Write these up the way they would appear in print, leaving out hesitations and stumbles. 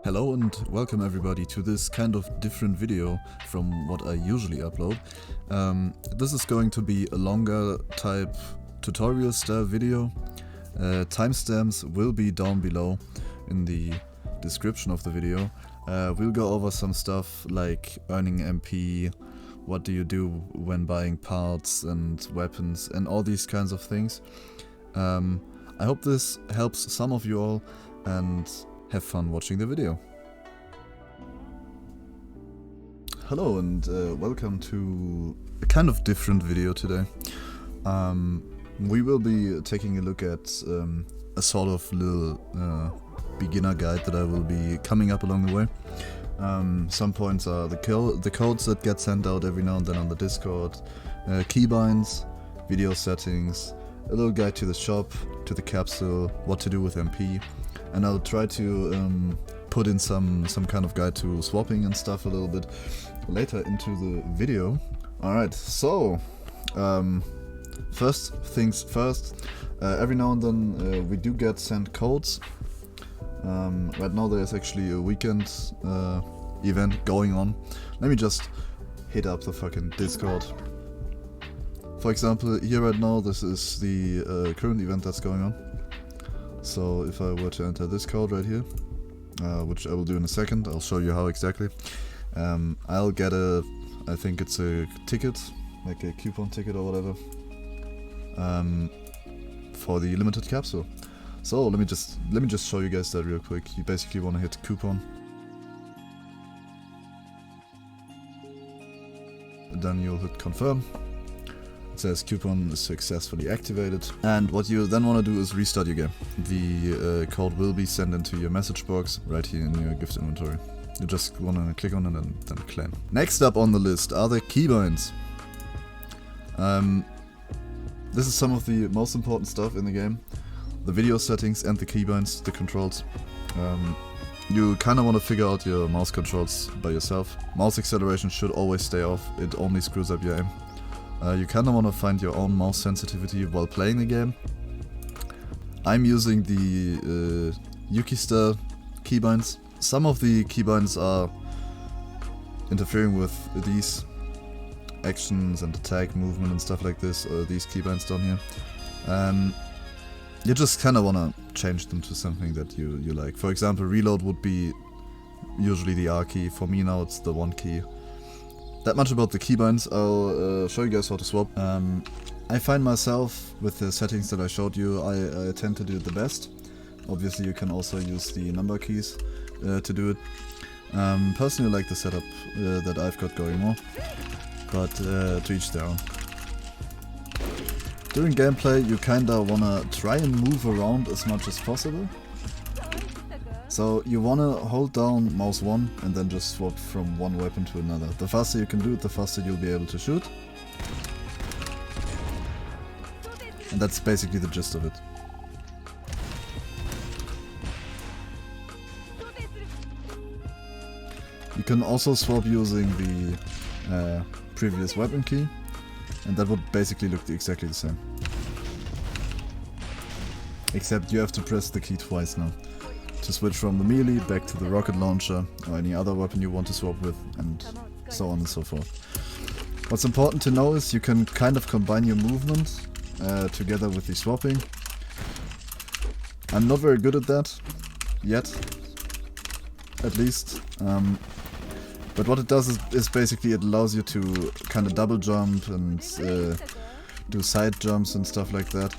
Hello and welcome everybody to this kind of different video from what I usually upload. This is going to be a longer type tutorial style video. Timestamps will be down below in the description of the video. We'll go over some stuff like earning MP, what do you do when buying parts and weapons and all these kinds of things. I hope this helps some of you all and have fun watching the video. Hello and welcome to a kind of different video today. We will be taking a look at a sort of little beginner guide that I will be coming up along the way. Some points are the codes that get sent out every now and then on the Discord, keybinds, video settings, a little guide to the shop, to the capsule, what to do with MP, and I'll try to put in some kind of guide to swapping and stuff a little bit later into the video. Alright, so first things first, every now and then we do get sent codes. Right now there's actually a weekend event going on. Let me just hit up the fucking Discord. For example, here right now this is the current event that's going on. So if I were to enter this code right here, which I will do in a second, I'll show you how exactly. I'll get I think it's a ticket, like a coupon ticket or whatever, for the limited capsule. So let me just show you guys that real quick. You basically want to hit coupon, then you'll hit confirm. It says coupon is successfully activated, and what you then want to do is restart your game. The code will be sent into your message box right here in your gift inventory. You just want to click on it and then claim. Next up on the list are the keybinds. This is some of the most important stuff in the game. The video settings and the keybinds, the controls. You kind of want to figure out your mouse controls by yourself. Mouse acceleration should always stay off, it only screws up your aim. You kind of want to find your own mouse sensitivity while playing the game. I'm using the Yuki-style keybinds. Some of the keybinds are interfering with these actions and attack, movement and stuff like this, or these keybinds down here. You just kind of want to change them to something that you like. For example, reload would be usually the R key. For me now it's the 1 key. That much about the keybinds. I'll show you guys how to swap. I find myself, with the settings that I showed you, I tend to do it the best. Obviously you can also use the number keys to do it. Personally I like the setup that I've got going more, but to each their own. During gameplay you kinda wanna try and move around as much as possible. So you wanna hold down mouse 1 and then just swap from one weapon to another. The faster you can do it, the faster you'll be able to shoot. And that's basically the gist of it. You can also swap using the previous weapon key, and that would basically look exactly the same. Except you have to press the key twice now to switch from the melee back to the rocket launcher or any other weapon you want to swap with, and so on and so forth. What's important to know is you can kind of combine your movement together with the swapping. I'm not very good at that yet, at least. But what it does is basically it allows you to kind of double jump and do side jumps and stuff like that.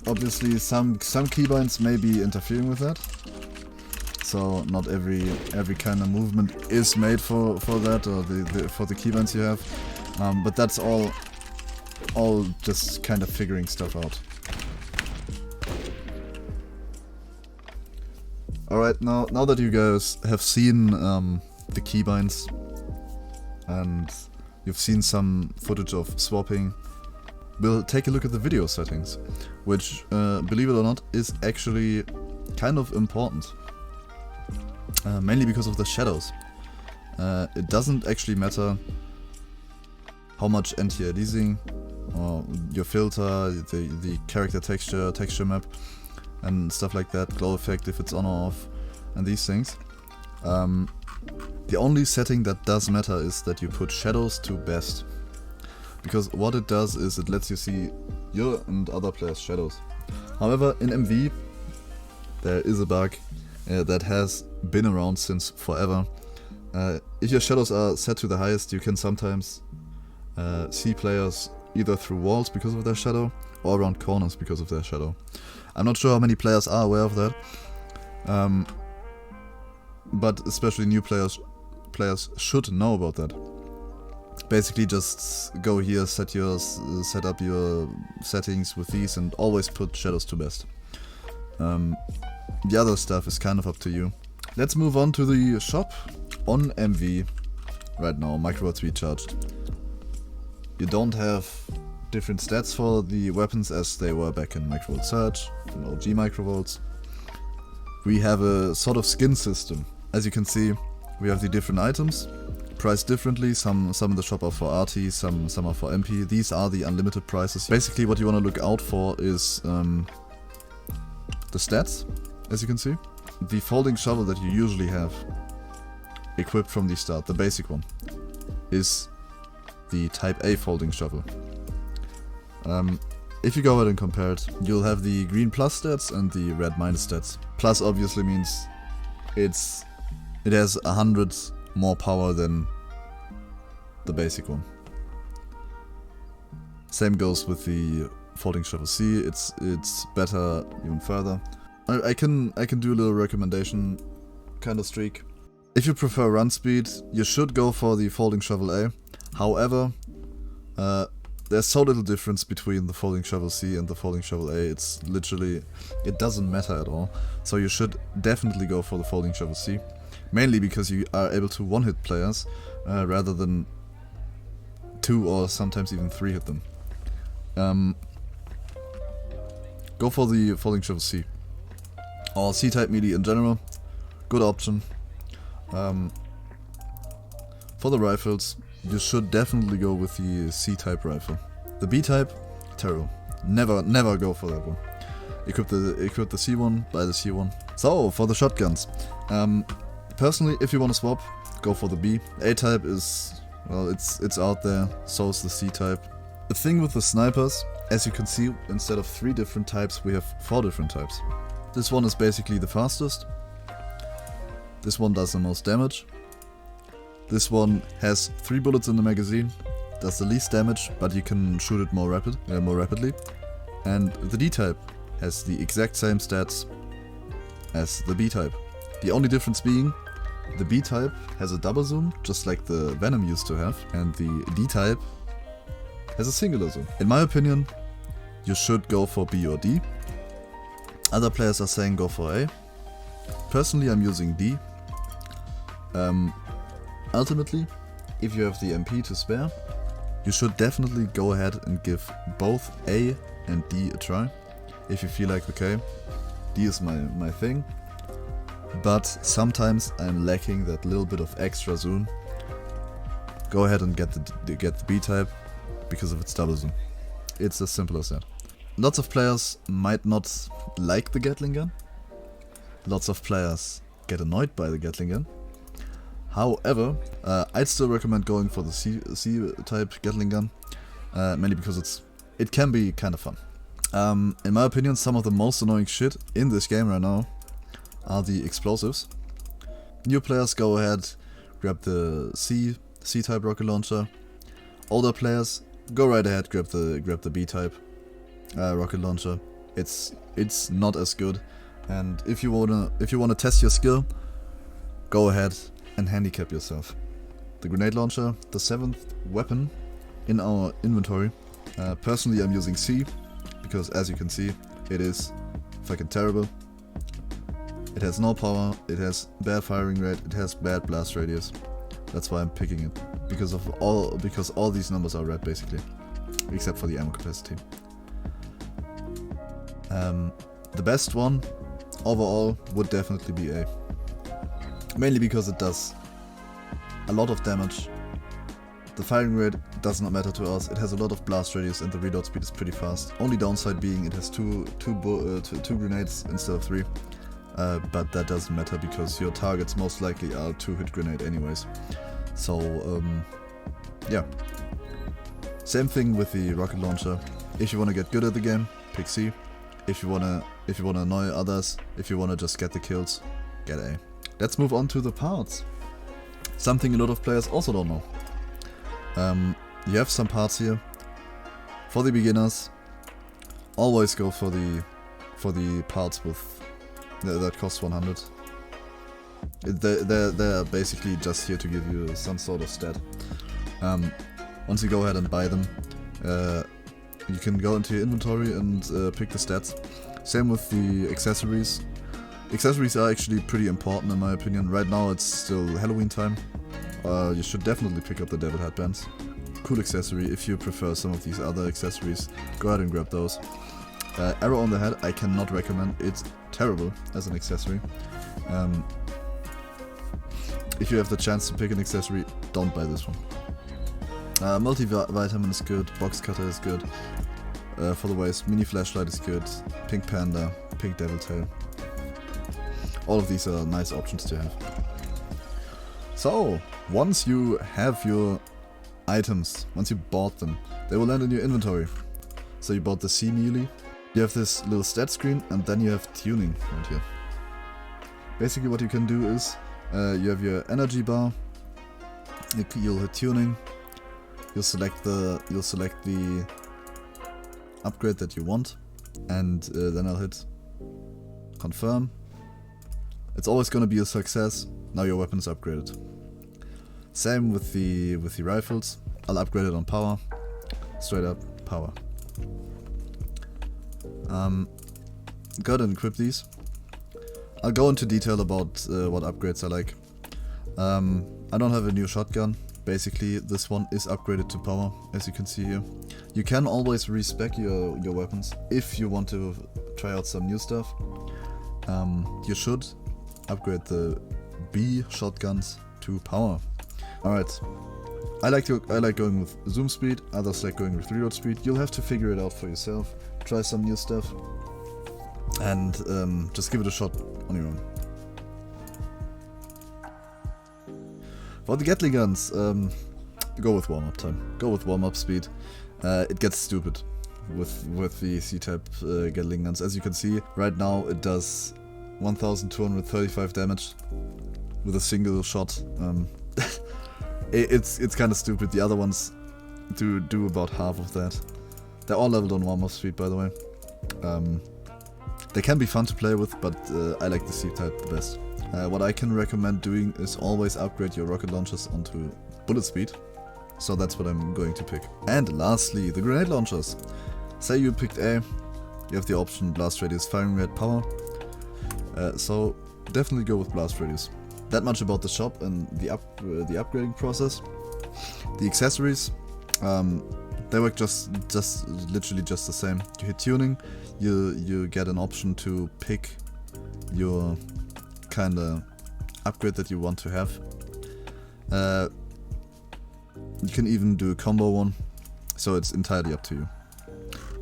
Obviously some keybinds may be interfering with that, so not every kind of movement is made for that, or for the keybinds you have, but that's all just kind of figuring stuff out. Alright, now that you guys have seen the keybinds and you've seen some footage of swapping, we'll take a look at the video settings, which, believe it or not, is actually kind of important. Mainly because of the shadows. It doesn't actually matter how much anti-aliasing or your filter, the character texture map, and stuff like that, glow effect if it's on or off. and these things. The only setting that does matter is that you put shadows to best. Because what it does is it lets you see your and other players' shadows. However, in MV, there is a bug that has been around since forever. If your shadows are set to the highest, you can sometimes see players either through walls because of their shadow or around corners because of their shadow. I'm not sure how many players are aware of that, but especially new players should know about that. Basically just go here, set up your settings with these and always put shadows to best. The other stuff is kind of up to you. Let's move on to the shop on MV. Right now, MicroVolts recharged. You don't have different stats for the weapons as they were back in MicroVolt Surge, in OG MicroVolts. We have a sort of skin system. As you can see, we have the different items, priced differently. Some in the shop are for RT, some are for MP. These are the unlimited prices. Basically what you want to look out for is the stats, as you can see. The folding shovel that you usually have equipped from the start, the basic one, is the Type A folding shovel. If you go ahead and compare it, you'll have the green plus stats and the red minus stats. Plus obviously means it has 100 more power than the basic one. Same goes with the folding shovel C. It's better even further. I can do a little recommendation kind of streak. If you prefer run speed, you should go for the folding shovel A. However, there's so little difference between the folding shovel C and the folding shovel A. It's literally, it doesn't matter at all. So you should definitely go for the folding shovel C. Mainly because you are able to one-hit players rather than 2 or sometimes even 3-hit them. Go for the folding shovel C. Or C-type melee in general. Good option. For the rifles, you should definitely go with the C-type rifle. The B-type, terrible. Never go for that one. Equip the C1, buy the C1. So, for the shotguns. Personally, if you want to swap, go for the B. A-type is, well, it's out there, so is the C-type. The thing with the snipers, as you can see, instead of 3 different types, we have 4 different types. This one is basically the fastest. This one does the most damage. This one has 3 bullets in the magazine, does the least damage, but you can shoot it more rapidly. And the D-type has the exact same stats as the B-type. The only difference being, the B-type has a double zoom, just like the Venom used to have, and the D-type has a singular zoom. In my opinion, you should go for B or D. Other players are saying go for A. Personally, I'm using D. Ultimately, if you have the MP to spare, you should definitely go ahead and give both A and D a try. If you feel like, okay, D is my thing, but sometimes I'm lacking that little bit of extra zoom. Go ahead and get the B type because of its double zoom. It's as simple as that. Lots of players might not like the Gatling gun. Lots of players get annoyed by the Gatling gun. However, I'd still recommend going for the C-type Gatling gun, mainly because it can be kind of fun. In my opinion, some of the most annoying shit in this game right now are the explosives. New players, go ahead, grab the C-type rocket launcher. Older players, go right ahead, grab the B-type rocket launcher. It's not as good, and if you wanna test your skill, go ahead and handicap yourself. The grenade launcher, the 7th weapon in our inventory. Personally, I'm using C because, as you can see, it is fucking terrible. It has no power, it has bad firing rate, it has bad blast radius. That's why I'm picking it, because all these numbers are red basically, except for the ammo capacity. The best one overall would definitely be A. Mainly because it does a lot of damage. The firing rate does not matter to us, it has a lot of blast radius and the reload speed is pretty fast. Only downside being it has two grenades instead of 3. but that doesn't matter because your targets most likely are 2-hit grenade anyways. So yeah. Same thing with the rocket launcher. If you want to get good at the game, pick C. If you wanna annoy others, if you wanna just get the kills, get A. Let's move on to the parts. Something a lot of players also don't know. You have some parts here. For the beginners, always go for the parts with that cost 100. They're basically just here to give you some sort of stat. Once you go ahead and buy them, you can go into your inventory and pick the stats. Same with the accessories. Accessories are actually pretty important in my opinion. Right now it's still Halloween time. You should definitely pick up the devil headbands. Cool accessory. If you prefer some of these other accessories, go ahead and grab those. Arrow on the head, I cannot recommend. It's terrible as an accessory. If you have the chance to pick an accessory, don't buy this one. Multivitamin is good, box cutter is good. For the waist, mini flashlight is good, pink panda, pink devil tail. All of these are nice options to have. So, once you have your items, once you bought them, they will land in your inventory. So you bought the C melee, you have this little stat screen, and then you have tuning right here. Basically what you can do is, you have your energy bar, you'll hit tuning, you'll select the upgrade that you want, and then I'll hit confirm. It's always gonna be a success. Now your weapon is upgraded. Same with the rifles. I'll upgrade it on power. Straight up power. Go ahead and equip these. I'll go into detail about what upgrades I like. I don't have a new shotgun. Basically, this one is upgraded to power, as you can see here. You can always respec your weapons if you want to try out some new stuff. You should upgrade the B shotguns to power. Alright, I like going with zoom speed, others like going with reload speed. You'll have to figure it out for yourself, try some new stuff, and just give it a shot on your own. For the Gatling guns, go with warm-up time. Go with warm-up speed. It gets stupid with the C-type Gatling guns. As you can see, right now it does 1235 damage with a single shot. It's kind of stupid. The other ones do about half of that. They're all leveled on warm-up speed, by the way. They can be fun to play with, but I like the C-type the best. What I can recommend doing is always upgrade your rocket launchers onto bullet speed. So that's what I'm going to pick. And lastly, the grenade launchers. Say you picked A, you have the option blast radius, firing rate, power. So definitely go with blast radius. That much about the shop and the upgrading process. The accessories, they work just literally just the same. You hit tuning, you get an option to pick your kinda upgrade that you want to have. You can even do a combo one, so it's entirely up to you.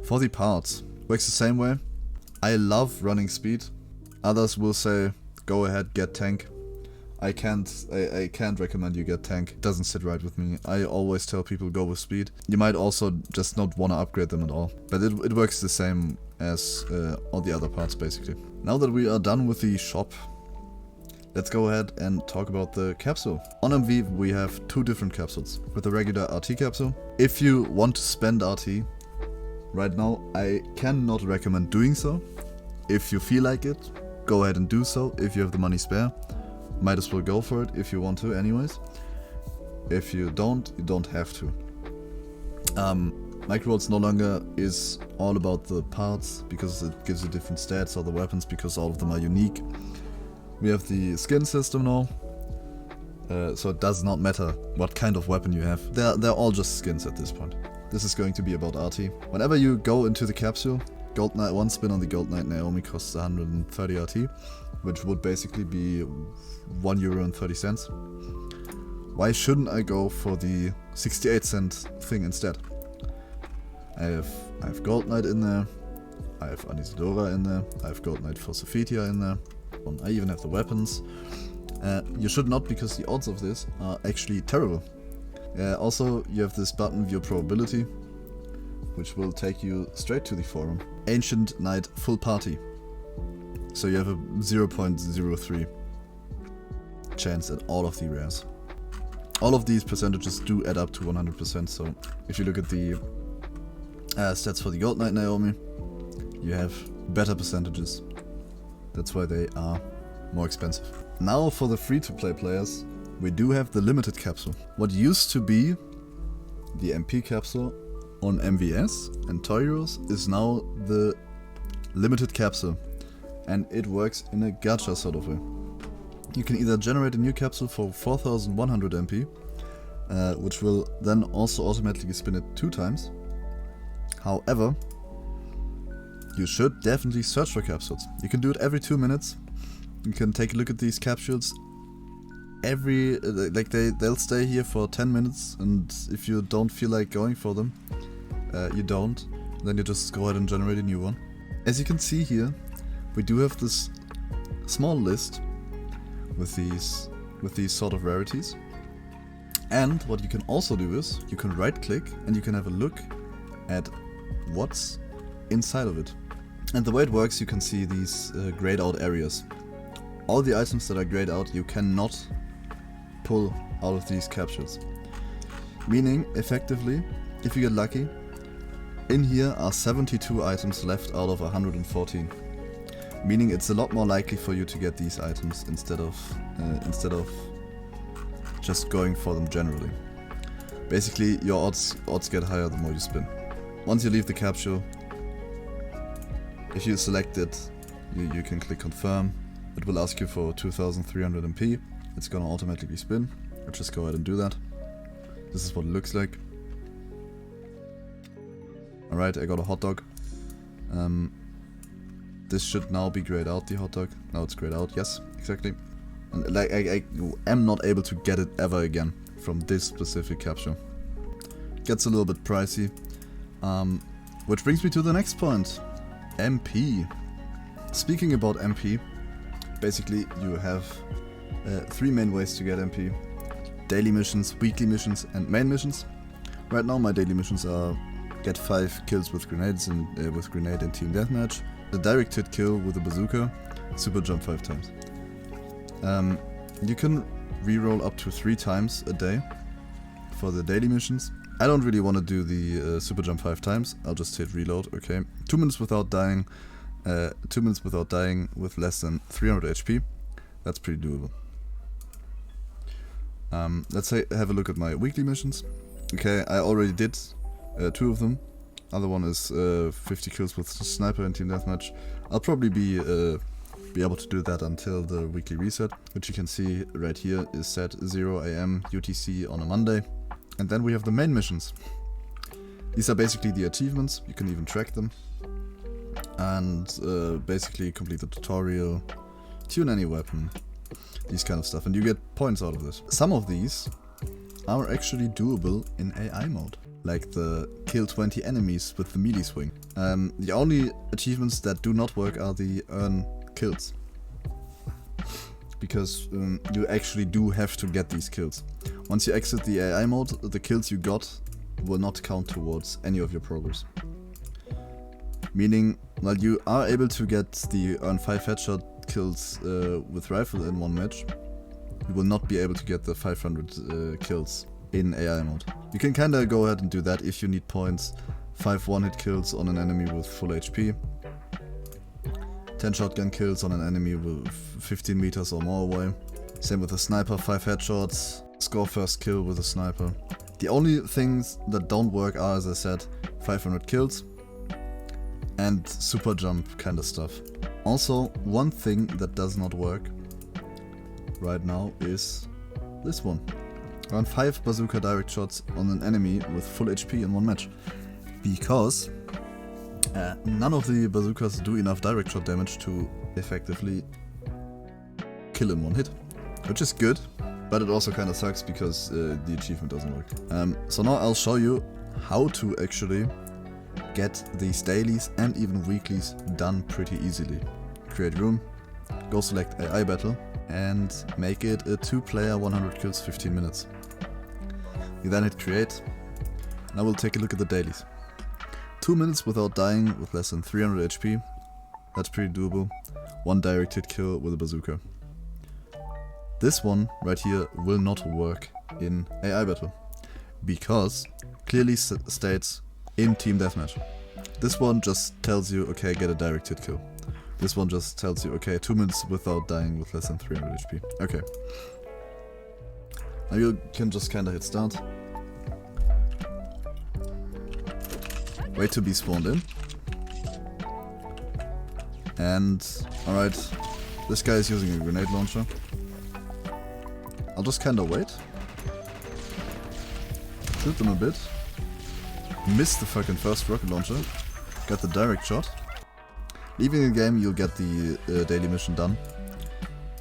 For the parts, works the same way. I love running speed. Others will say, go ahead, get tank. I can't recommend you get tank. It doesn't sit right with me. I always tell people go with speed. You might also just not want to upgrade them at all. But it works the same as all the other parts basically. Now that we are done with the shop, let's go ahead and talk about the capsule. On MV we have two different capsules. With the regular RT capsule. If you want to spend RT, right now I cannot recommend doing so. If you feel like it, go ahead and do so. If you have the money spare, might as well go for it if you want to anyways. If you don't, you don't have to. MicroVolts no longer is all about the parts because it gives you different stats, or the weapons because all of them are unique. We have the skin system now, so it does not matter what kind of weapon you have. They're all just skins at this point. This is going to be about RT. Whenever you go into the capsule, Gold Knight, one spin on the Gold Knight Naomi costs 130 RT, which would basically be €1.30. Why shouldn't I go for the 68-cent thing instead? I have Gold Knight in there, I have Anisidora in there, I have Gold Knight for Sophitia in there. I even have the weapons. You should not, because the odds of this are actually terrible. Also, you have this button, View Probability, which will take you straight to the forum. Ancient Knight Full Party. So you have a 0.03 chance at all of the rares. All of these percentages do add up to 100%, so if you look at the stats for the Gold Knight Naomi, you have better percentages. That's why they are more expensive. Now for the free-to-play players, we do have the limited capsule. What used to be the MP capsule on MVS and Toy Heroes is now the limited capsule, and it works in a gacha sort of way. You can either generate a new capsule for 4100 MP, which will then also automatically spin it 2 times. However, you should definitely search for capsules. You can do it every 2 minutes. You can take a look at these capsules. They'll stay here for 10 minutes, and if you don't feel like going for them, you don't. Then you just go ahead and generate a new one. As you can see here, we do have this small list with these sort of rarities. And what you can also do is you can right click and you can have a look at what's inside of it. And the way it works, you can see these grayed out areas. All the items that are grayed out you cannot pull out of these capsules. Meaning, effectively, if you get lucky, in here are 72 items left out of 114. Meaning it's a lot more likely for you to get these items instead of just going for them generally. Basically, your odds get higher the more you spin. Once you leave the capsule, if you select it, you can click confirm. It will ask you for 2300 MP. It's gonna automatically spin. I'll just go ahead and do that. This is what it looks like. Alright, I got a hot dog. This should now be grayed out, the hot dog. Now it's grayed out, yes, exactly. And like I am not able to get it ever again from this specific capsule. Gets a little bit pricey. Which brings me to the next point. MP. Speaking about MP, basically you have 3 main ways to get MP. Daily missions, weekly missions, and main missions. Right now my daily missions are get 5 kills with grenades and with grenade and team deathmatch. The direct hit kill with a bazooka, super jump 5 times. You can reroll up to 3 times a day for the daily missions. I don't really want to do the super jump 5 times. I'll just hit reload. Okay, 2 minutes without dying. 2 minutes without dying with less than 300 HP. That's pretty doable. Let's have a look at my weekly missions. Okay, I already did 2 of them. Other one is 50 kills with sniper and team deathmatch. I'll probably be able to do that until the weekly reset, which you can see right here is set 0 AM UTC on a Monday. And then we have the main missions. These are basically the achievements. You can even track them. And basically complete the tutorial, tune any weapon, these kind of stuff. And you get points out of this. Some of these are actually doable in AI mode, like the kill 20 enemies with the melee swing. The only achievements that do not work are the earn kills, because you actually do have to get these kills. Once you exit the AI mode, the kills you got will not count towards any of your progress. Meaning, while you are able to get the earn 5 headshot kills with rifle in 1 match, you will not be able to get the 500 kills in AI mode. You can kinda go ahead and do that if you need points. 5 one-hit kills on an enemy with full HP. 10 shotgun kills on an enemy with 15 meters or more away. Same with the sniper, 5 headshots. Score first kill with a sniper. The only things that don't work are, as I said, 500 kills and super jump kind of stuff. Also, one thing that does not work right now is this one. Around 5 bazooka direct shots on an enemy with full HP in 1 match. Because none of the bazookas do enough direct shot damage to effectively kill in 1 hit. Which is good, but it also kind of sucks because the achievement doesn't work. So now I'll show you how to actually get these dailies and even weeklies done pretty easily. Create room, go select AI battle and make it a 2-player 100 kills 15 minutes. You then hit create. Now we'll take a look at the dailies. 2 minutes without dying with less than 300 HP. That's pretty doable. 1 direct hit kill with a bazooka. This one right here will not work in AI battle because clearly states in team deathmatch. This one just tells you, okay, get a direct hit kill. This one just tells you, okay, 2 minutes without dying with less than 300 HP. Okay. Now you can just kinda hit start. Wait to be spawned in. And, alright, this guy is using a grenade launcher. I'll just kinda wait. Shoot them a bit. Miss the fucking first rocket launcher. Got the direct shot. Leaving the game, you'll get the daily mission done.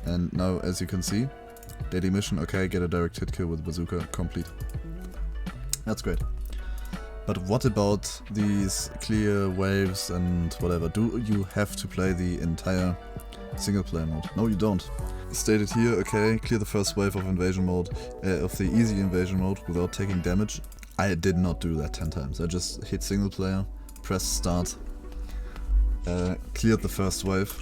And now, as you can see, daily mission, okay, get a direct hit kill with bazooka, complete. That's great. But what about these clear waves and whatever? Do you have to play the entire single player mode? No, you don't. Stated here, okay, clear the first wave of invasion mode, of the easy invasion mode without taking damage. I did not do that 10 times. I just hit single player, press start, cleared the first wave,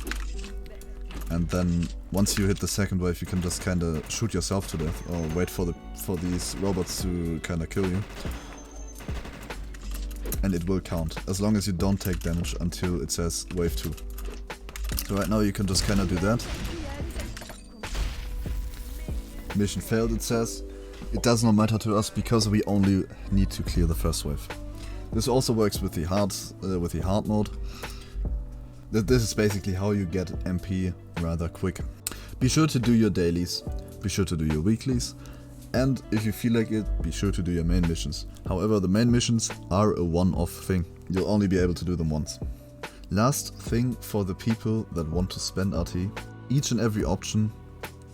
and then once you hit the second wave, you can just kinda shoot yourself to death or wait for these robots to kinda kill you. And it will count, as long as you don't take damage until it says wave 2. So right now you can just kinda do that. Mission failed, it says. It does not matter to us because we only need to clear the first wave. This also works with the hard mode. This is basically how you get MP rather quick. Be sure to do your dailies, be sure to do your weeklies, and if you feel like it, be sure to do your main missions. However, the main missions are a one-off thing. You'll only be able to do them once. Last thing for the people that want to spend RT, each and every option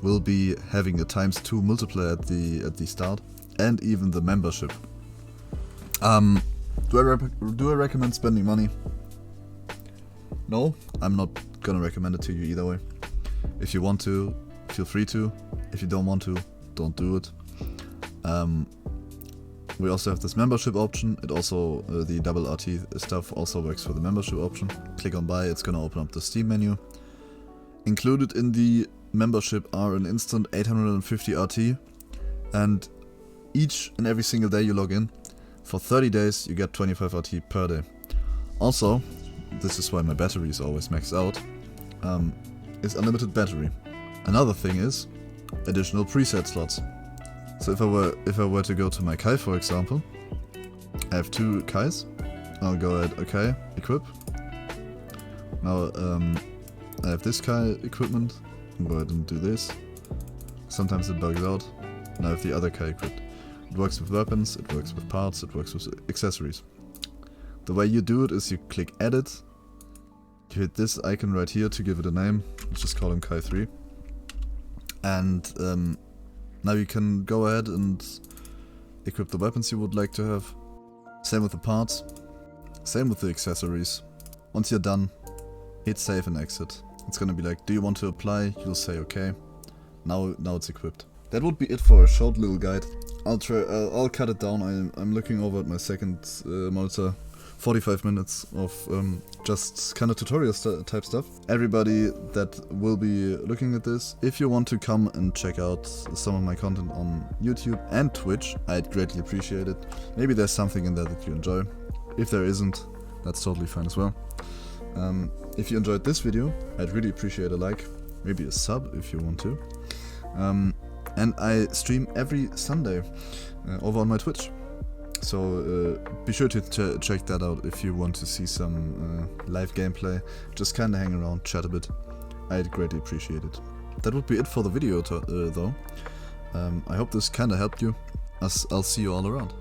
will be having a ×2 multiplier at the start, and even the membership. Do I recommend spending money? No, I'm not gonna recommend it to you either way. If you want to, feel free to. If you don't want to, don't do it. We also have this membership option. It also, the double RT stuff also works for the membership option. Click on buy, it's gonna open up the Steam menu. Included in the membership are an instant 850 RT, and each and every single day you log in, for 30 days you get 25 RT per day. Also, this is why my battery is always maxed out, is unlimited battery. Another thing is additional preset slots. So if I were to go to my Kai, for example, I have 2 Kais. I'll go ahead, okay, equip. Now I have this Kai equipment. I'll go ahead and do this. Sometimes it bugs out. And I have the other Kai equipped. It works with weapons, it works with parts, it works with accessories. The way you do it is you click edit, you hit this icon right here to give it a name. Let's just call him Kai 3. And now you can go ahead and equip the weapons you would like to have. Same with the parts, same with the accessories. Once you're done, hit save and exit. It's gonna be like, do you want to apply? You'll say okay. Now it's equipped. That would be it for a short little guide. I'll cut it down. I'm looking over at my second monitor. 45 minutes of just kind of tutorial type stuff. Everybody that will be looking at this, if you want to come and check out some of my content on YouTube and Twitch, I'd greatly appreciate it. Maybe there's something in there that you enjoy. If there isn't, that's totally fine as well. If you enjoyed this video, I'd really appreciate a like, maybe a sub if you want to. And I stream every Sunday over on my Twitch. So be sure to check that out if you want to see some live gameplay. Just kinda hang around, chat a bit. I'd greatly appreciate it. That would be it for the video though. I hope this kinda helped you. I'll see you all around.